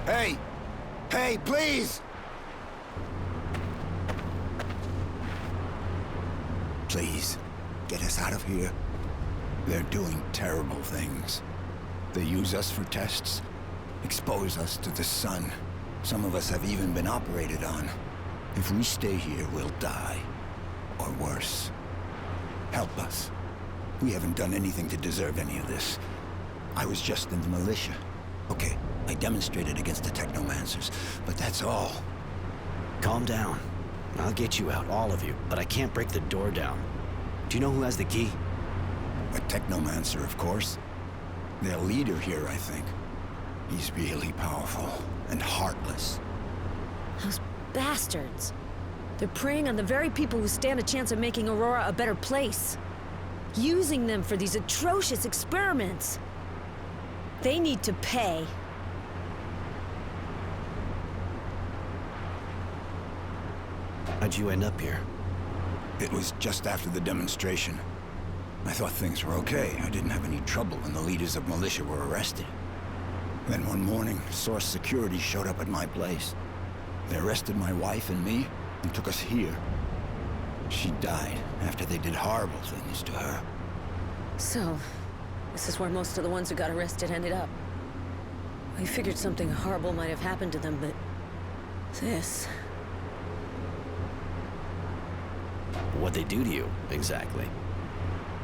Hey! Hey, please! Please, get us out of here. They're doing terrible things. They use us for tests, expose us to the sun. Some of us have even been operated on. If we stay here, we'll die. Or worse. Help us. We haven't done anything to deserve any of this. I was just in the militia. Okay, I demonstrated against the technomancers, but that's all. Calm down. I'll get you out, all of you, but I can't break the door down. Do you know who has the key? A technomancer, of course. Their leader here, I think. He's really powerful and heartless. Those bastards. They're preying on the very people who stand a chance of making Aurora a better place. Using them for these atrocious experiments. They need to pay. How'd you end up here? It was just after the demonstration. I thought things were okay. I didn't have any trouble when the leaders of militia were arrested. Then one morning, Source Security showed up at my place. They arrested my wife and me and took us here. She died after they did horrible things to her. So, this is where most of the ones who got arrested ended up. We figured something horrible might have happened to them, but... this... What'd they do to you, exactly?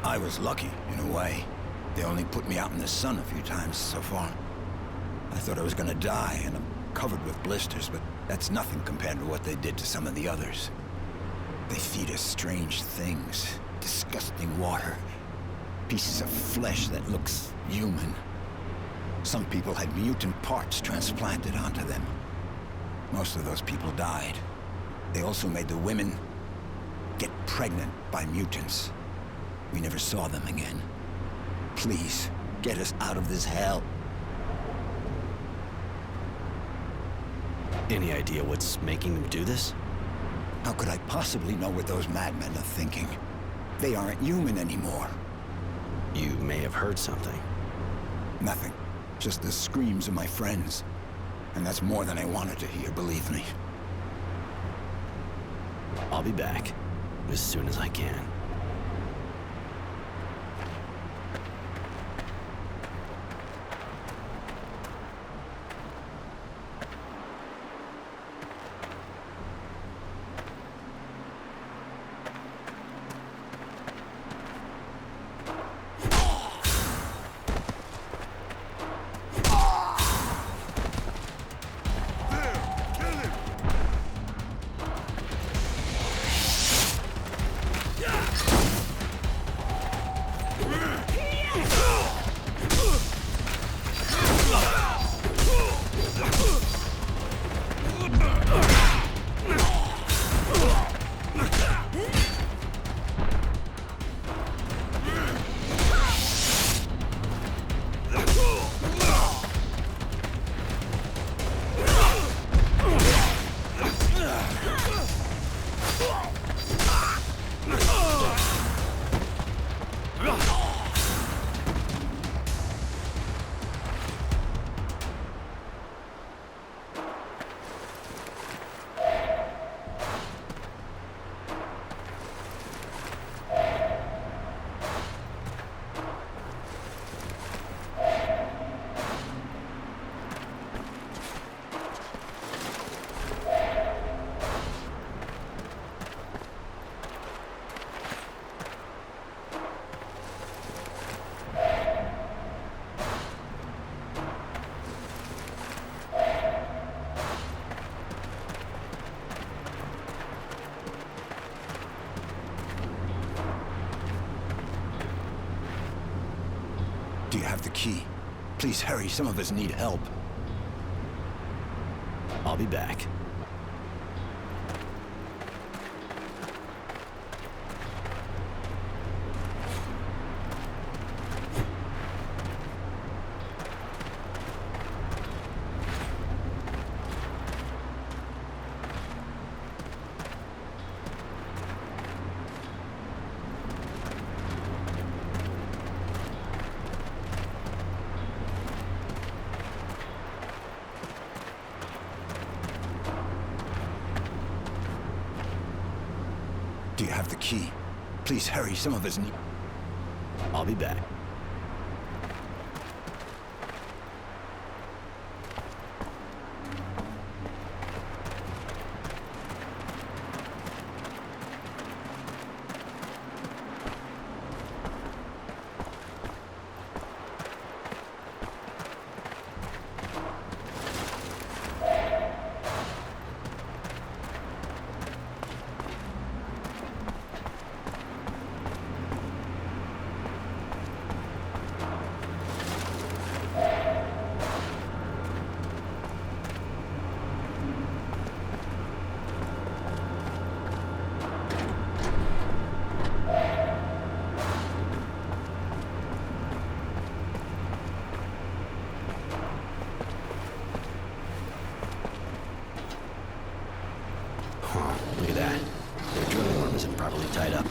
I was lucky, in a way. They only put me out in the sun a few times so far. I thought I was gonna die, and I'm covered with blisters, but that's nothing compared to what they did to some of the others. They feed us strange things, disgusting water, pieces of flesh that looks human. Some people had mutant parts transplanted onto them. Most of those people died. They also made the women get pregnant by mutants. We never saw them again. Please, get us out of this hell. Any idea what's making them do this? How could I possibly know what those madmen are thinking? They aren't human anymore. You may have heard something. Nothing. Just the screams of my friends. And that's more than I wanted to hear, believe me. I'll be back as soon as I can. Do you have the key? Please hurry, some of us need help. I'll be back. Do you have the key? Please hurry, some of us need... I'll be back. Look at that. Their drilling worm isn't properly tied up.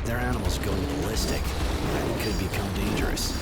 Their animals going ballistic. That could become dangerous.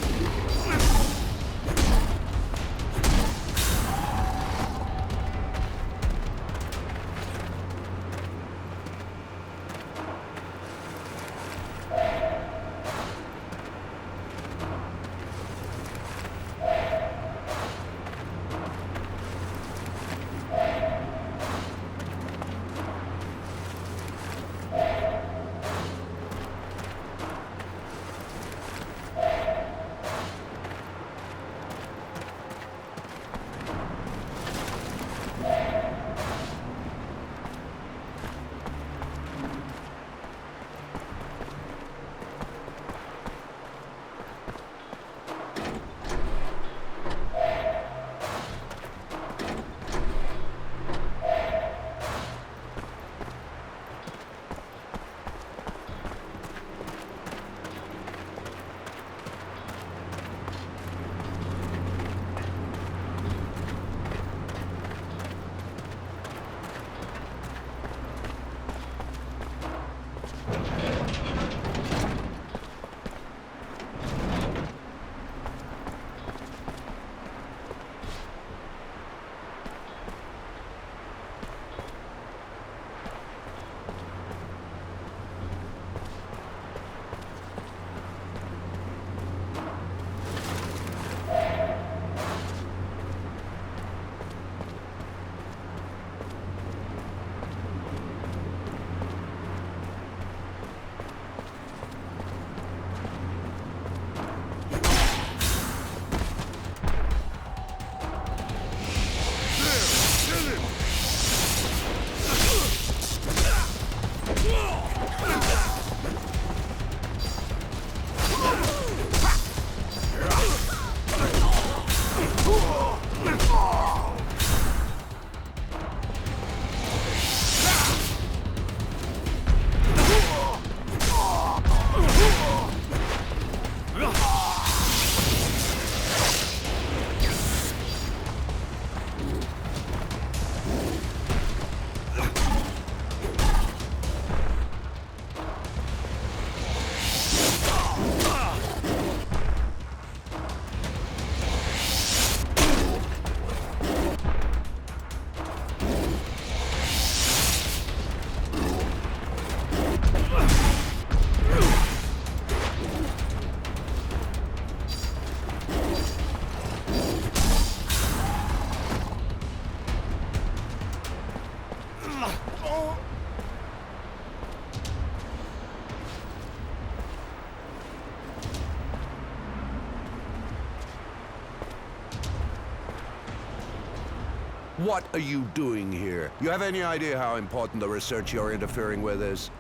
What are you doing here? You have any idea how important the research you're interfering with is?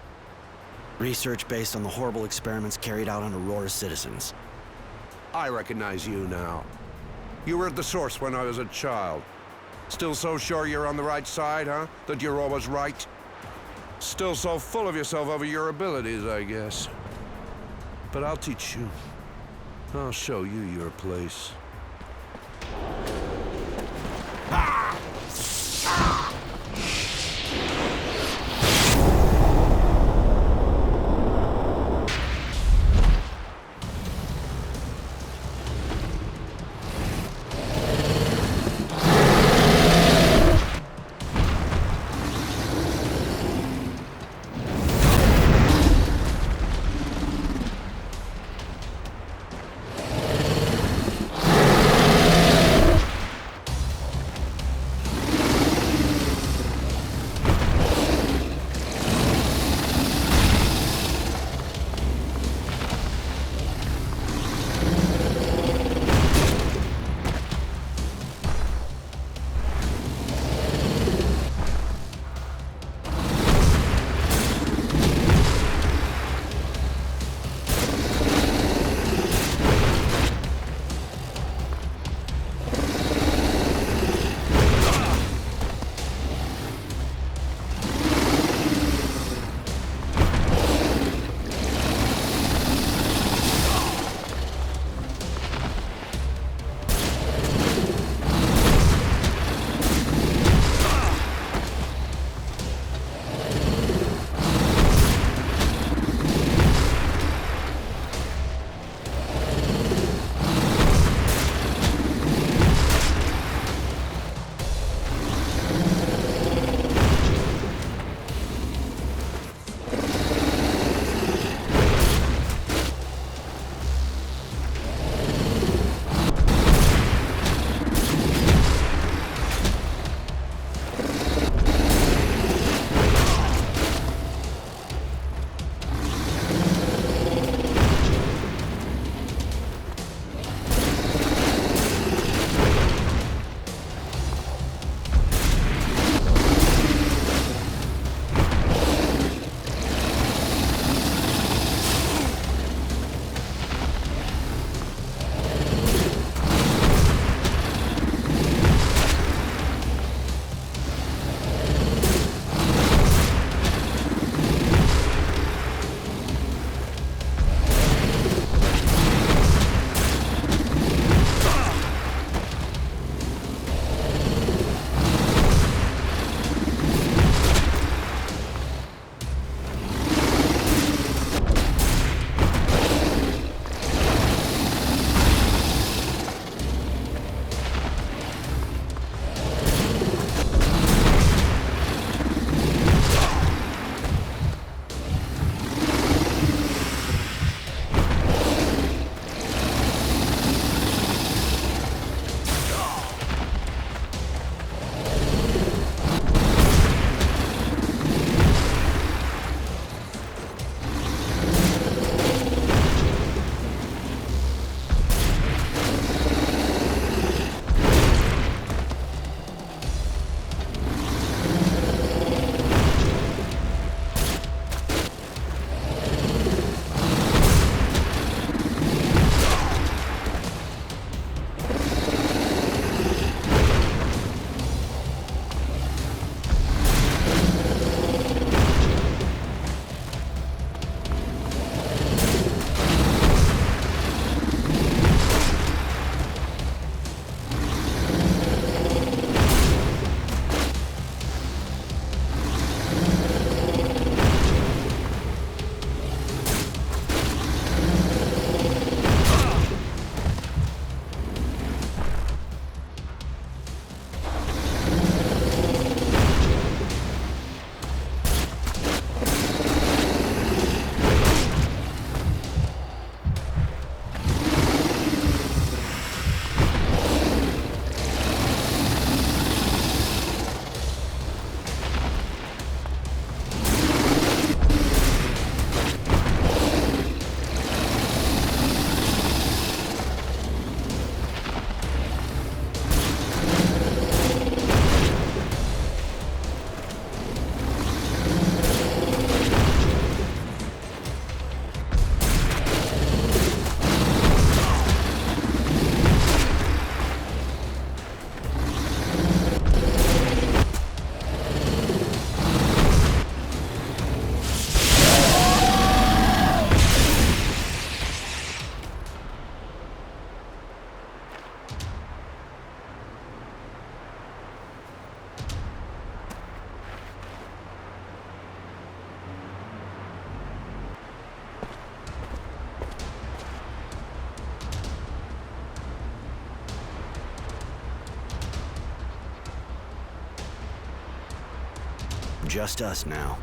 Research based on the horrible experiments carried out on Aurora's citizens. I recognize you now. You were at the source when I was a child. Still so sure you're on the right side, huh? That you're always right? Still so full of yourself over your abilities, I guess. But I'll teach you. I'll show you your place. just us now.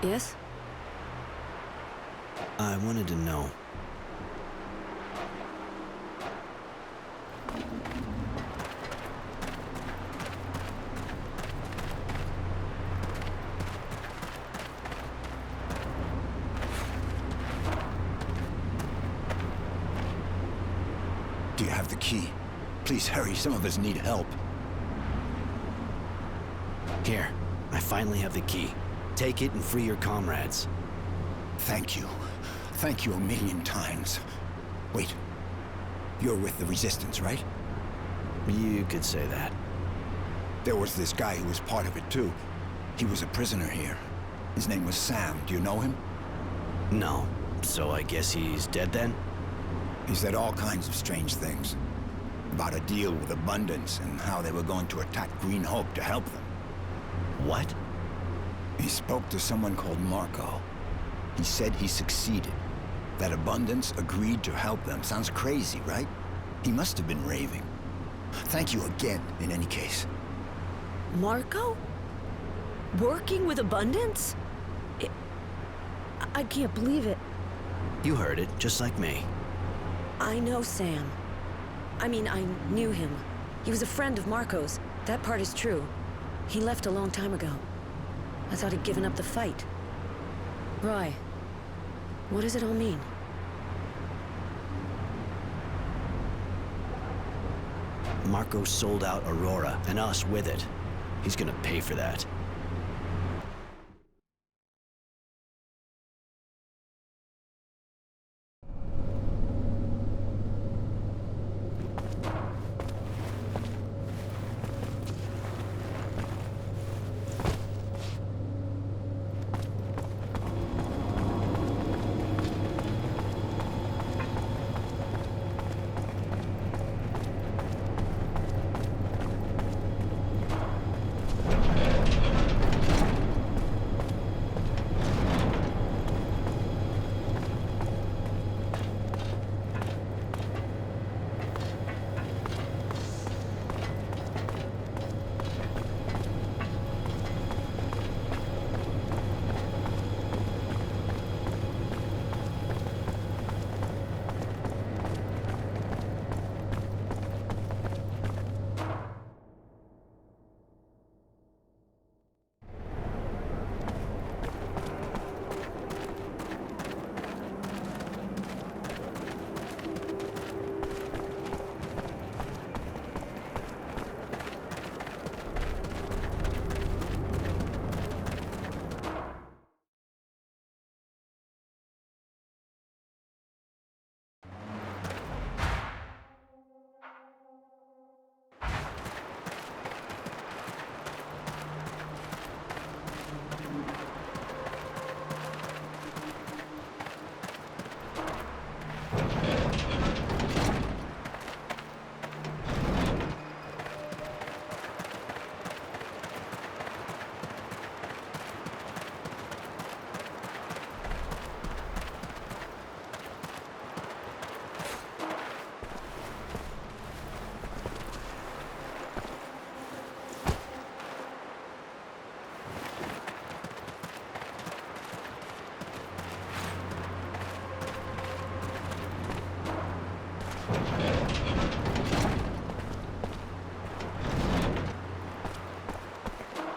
Yes? I wanted to know. Do you have the key? Please hurry, some of us need help. Here, I finally have the key. Take it and free your comrades. Thank you. Thank you a million times. Wait. You're with the Resistance, right? You could say that. There was this guy who was part of it, too. He was a prisoner here. His name was Sam. Do you know him? No. So I guess he's dead then? He said all kinds of strange things. About a deal with Abundance and how they were going to attack Green Hope to help them. What? He spoke to someone called Marco. He said he succeeded. That Abundance agreed to help them. Sounds crazy, right? He must have been raving. Thank you again, in any case. Marco? Working with Abundance? I can't believe it. You heard it, just like me. I know Sam. I mean, I knew him. He was a friend of Marco's. That part is true. He left a long time ago. I thought he'd given up the fight. Roy, what does it all mean? Marco sold out Aurora, and us with it. He's gonna pay for that.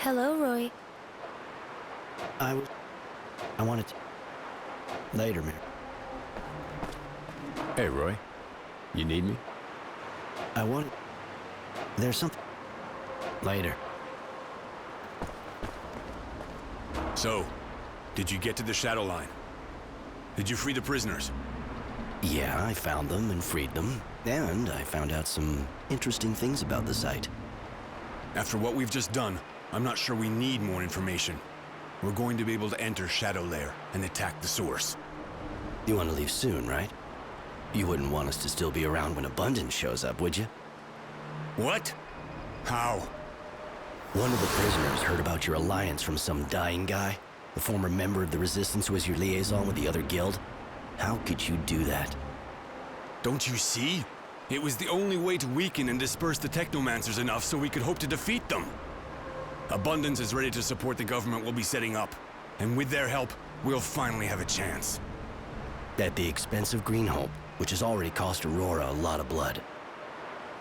Hello, Roy. I wanted to... Later, Mary. Hey, Roy. You need me? I wanted... There's something... Later. So, did you get to the shadow line? Did you free the prisoners? Yeah, I found them and freed them. And I found out some interesting things about the site. After what we've just done, I'm not sure we need more information. We're going to be able to enter Shadow Lair and attack the source. You want to leave soon, right? You wouldn't want us to still be around when Abundance shows up, would you? What? How? One of the prisoners heard about your alliance from some dying guy, the former member of the Resistance who was your liaison with the other guild. How could you do that? Don't you see? It was the only way to weaken and disperse the Technomancers enough so we could hope to defeat them. Abundance is ready to support the government we'll be setting up. And with their help, we'll finally have a chance. At the expense of Green Hope, which has already cost Aurora a lot of blood.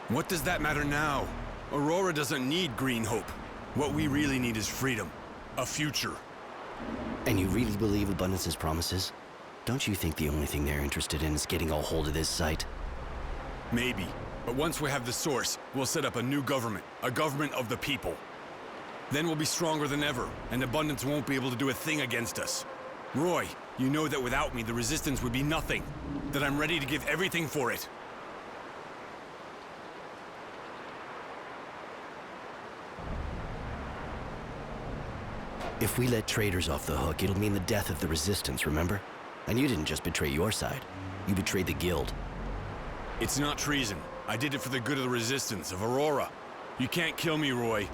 What does that matter now? Aurora doesn't need Green Hope. What we really need is freedom. A future. And you really believe Abundance's promises? Don't you think the only thing they're interested in is getting a hold of this site? Maybe. But once we have the source, we'll set up a new government. A government of the people. Then we'll be stronger than ever, and Abundance won't be able to do a thing against us. Roy, you know that without me, the Resistance would be nothing. That I'm ready to give everything for it. If we let traitors off the hook, it'll mean the death of the Resistance, remember? And you didn't just betray your side. You betrayed the Guild. It's not treason. I did it for the good of the Resistance, of Aurora. You can't kill me, Roy.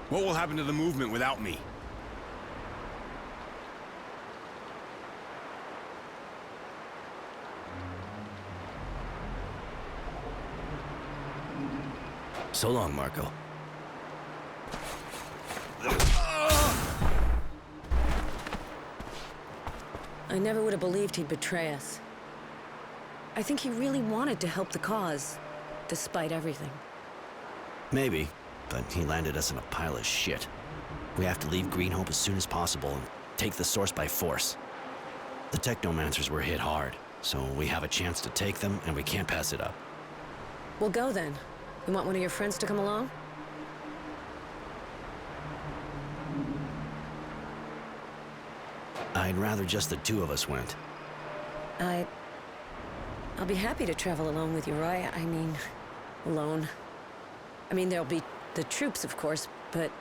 What will happen to the movement without me? So long, Marco. I never would have believed he'd betray us. I think he really wanted to help the cause, despite everything. Maybe, but he landed us in a pile of shit. We have to leave Green Hope as soon as possible and take the source by force. The Technomancers were hit hard, so we have a chance to take them and we can't pass it up. We'll go then. You want one of your friends to come along? I'd rather just the two of us went. I'll be happy to travel alone with you, Roy. I mean, alone. I mean, there'll be the troops, of course, but...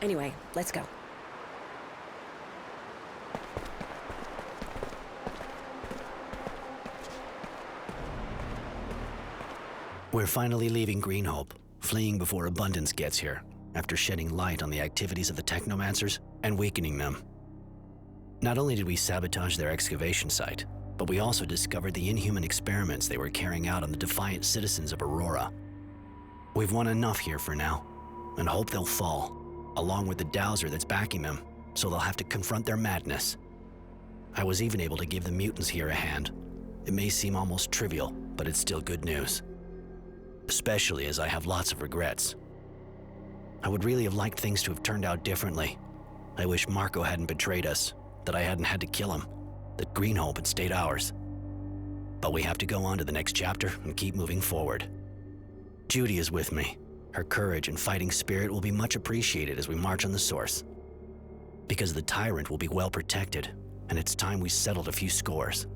Anyway, let's go. We're finally leaving Greenhope, fleeing before Abundance gets here, after shedding light on the activities of the Technomancers and weakening them. Not only did we sabotage their excavation site, but we also discovered the inhuman experiments they were carrying out on the defiant citizens of Aurora. We've won enough here for now, and hope they'll fall, along with the dowser that's backing them, so they'll have to confront their madness. I was even able to give the mutants here a hand. It may seem almost trivial, but it's still good news. Especially as I have lots of regrets. I would really have liked things to have turned out differently. I wish Marco hadn't betrayed us, that I hadn't had to kill him, that Greenhope had stayed ours. But we have to go on to the next chapter and keep moving forward. Judy is with me. Her courage and fighting spirit will be much appreciated as we march on the Source. Because the Tyrant will be well protected, and it's time we settled a few scores.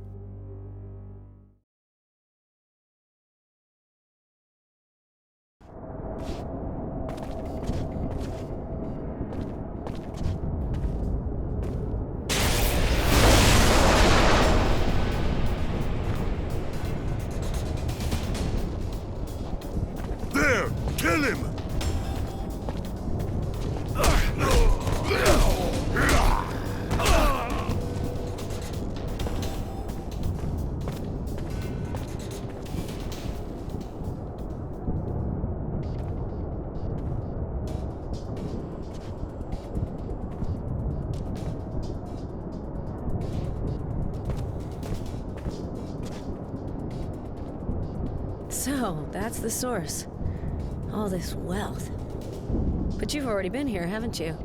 There! Kill him! So, that's the Source. All this wealth. But you've already been here, haven't you?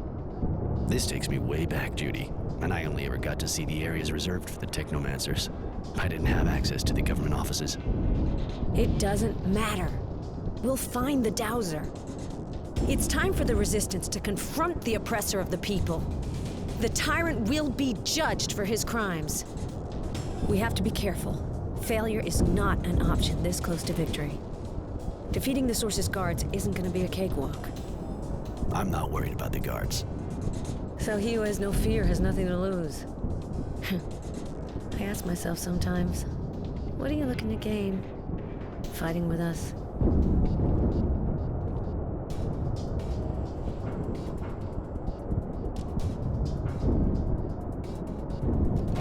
This takes me way back, Judy, and I only ever got to see the areas reserved for the Technomancers. I didn't have access to the government offices. It doesn't matter. We'll find the dowser. It's time for the Resistance to confront the oppressor of the people. The Tyrant will be judged for his crimes. We have to be careful. Failure is not an option this close to victory. Defeating the Source's guards isn't going to be a cakewalk. I'm not worried about the guards. So he who has no fear has nothing to lose. I ask myself sometimes, what are you looking to gain? Fighting with us?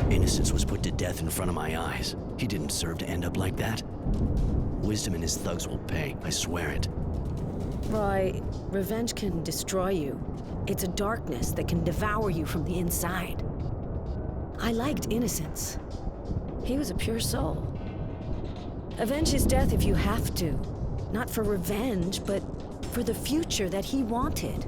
Innocence was put to death in front of my eyes. He didn't deserve to end up like that. Wisdom and his thugs will pay, I swear it. Roy, revenge can destroy you. It's a darkness that can devour you from the inside. I liked Innocence. He was a pure soul. Avenge his death if you have to. Not for revenge, but for the future that he wanted.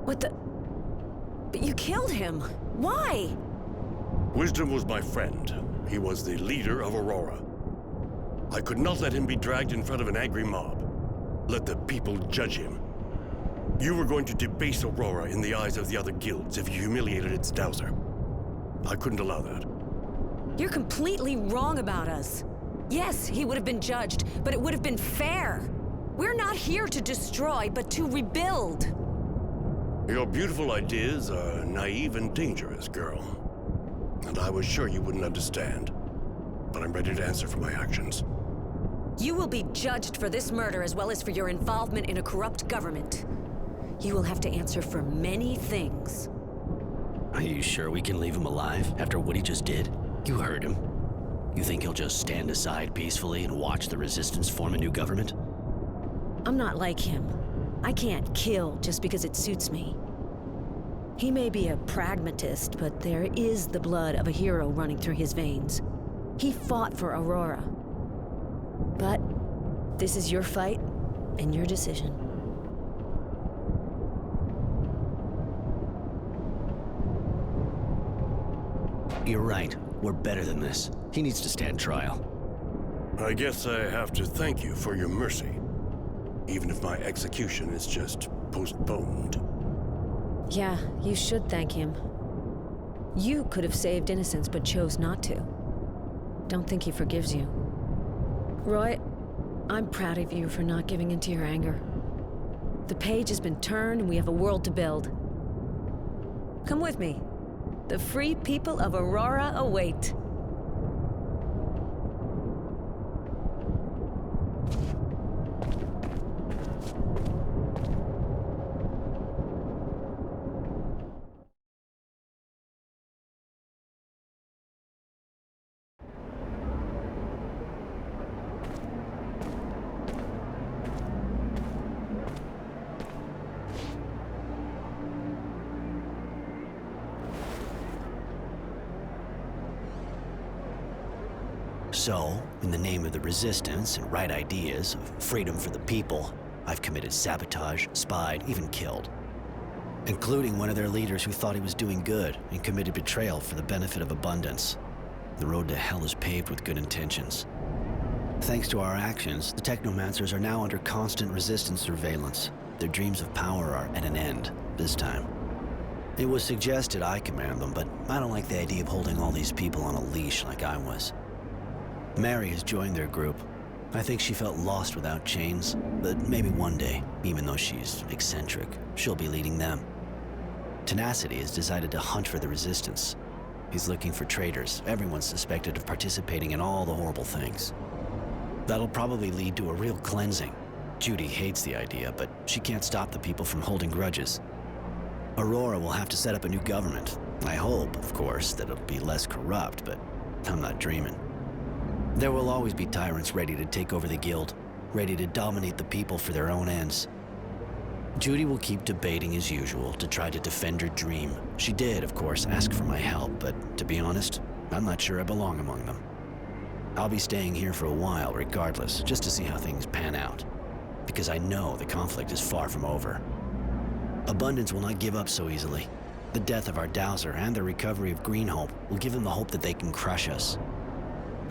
What the... But you killed him. Why? Wisdom was my friend. He was the leader of Aurora. I could not let him be dragged in front of an angry mob. Let the people judge him. You were going to debase Aurora in the eyes of the other guilds if you humiliated its dowser. I couldn't allow that. You're completely wrong about us. Yes, he would have been judged, but it would have been fair. We're not here to destroy, but to rebuild. Your beautiful ideas are naive and dangerous, girl. And I was sure you wouldn't understand. But I'm ready to answer for my actions. You will be judged for this murder as well as for your involvement in a corrupt government. You will have to answer for many things. Are you sure we can leave him alive after what he just did? You heard him. You think he'll just stand aside peacefully and watch the resistance form a new government? I'm not like him. I can't kill just because it suits me. He may be a pragmatist, but there is the blood of a hero running through his veins. He fought for Aurora. But this is your fight and your decision. You're right. We're better than this. He needs to stand trial. I guess I have to thank you for your mercy. Even if my execution is just postponed. Yeah, you should thank him. You could have saved innocence but chose not to. Don't think he forgives you. Roy, I'm proud of you for not giving in to your anger. The page has been turned and we have a world to build. Come with me. The free people of Aurora await. So, in the name of the resistance and right ideas of freedom for the people, I've committed sabotage, spied, even killed. Including one of their leaders who thought he was doing good and committed betrayal for the benefit of abundance. The road to hell is paved with good intentions. Thanks to our actions, the Technomancers are now under constant resistance surveillance. Their dreams of power are at an end, this time. It was suggested I command them, but I don't like the idea of holding all these people on a leash like I was. Mary has joined their group. I think she felt lost without chains, but maybe one day, even though she's eccentric, she'll be leading them. Tenacity has decided to hunt for the resistance. He's looking for traitors, everyone suspected of participating in all the horrible things. That'll probably lead to a real cleansing. Judy hates the idea, but she can't stop the people from holding grudges. Aurora will have to set up a new government. I hope, of course, that it'll be less corrupt, but I'm not dreaming. There will always be tyrants ready to take over the guild, ready to dominate the people for their own ends. Judy will keep debating as usual to try to defend her dream. She did, of course, ask for my help, but to be honest, I'm not sure I belong among them. I'll be staying here for a while regardless, just to see how things pan out. Because I know the conflict is far from over. Abundance will not give up so easily. The death of our dowser and the recovery of Greenhope will give them the hope that they can crush us.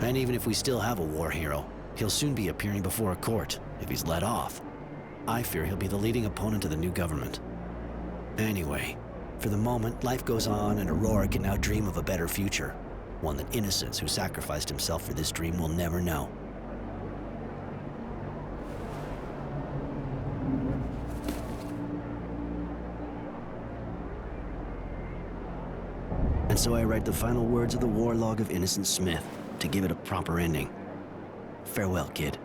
And even if we still have a war hero, he'll soon be appearing before a court. If he's let off, I fear he'll be the leading opponent of the new government. Anyway, for the moment, life goes on and Aurora can now dream of a better future. One that Innocence, who sacrificed himself for this dream, will never know. And so I write the final words of the war log of Innocent Smith, to give it a proper ending. Farewell, kid.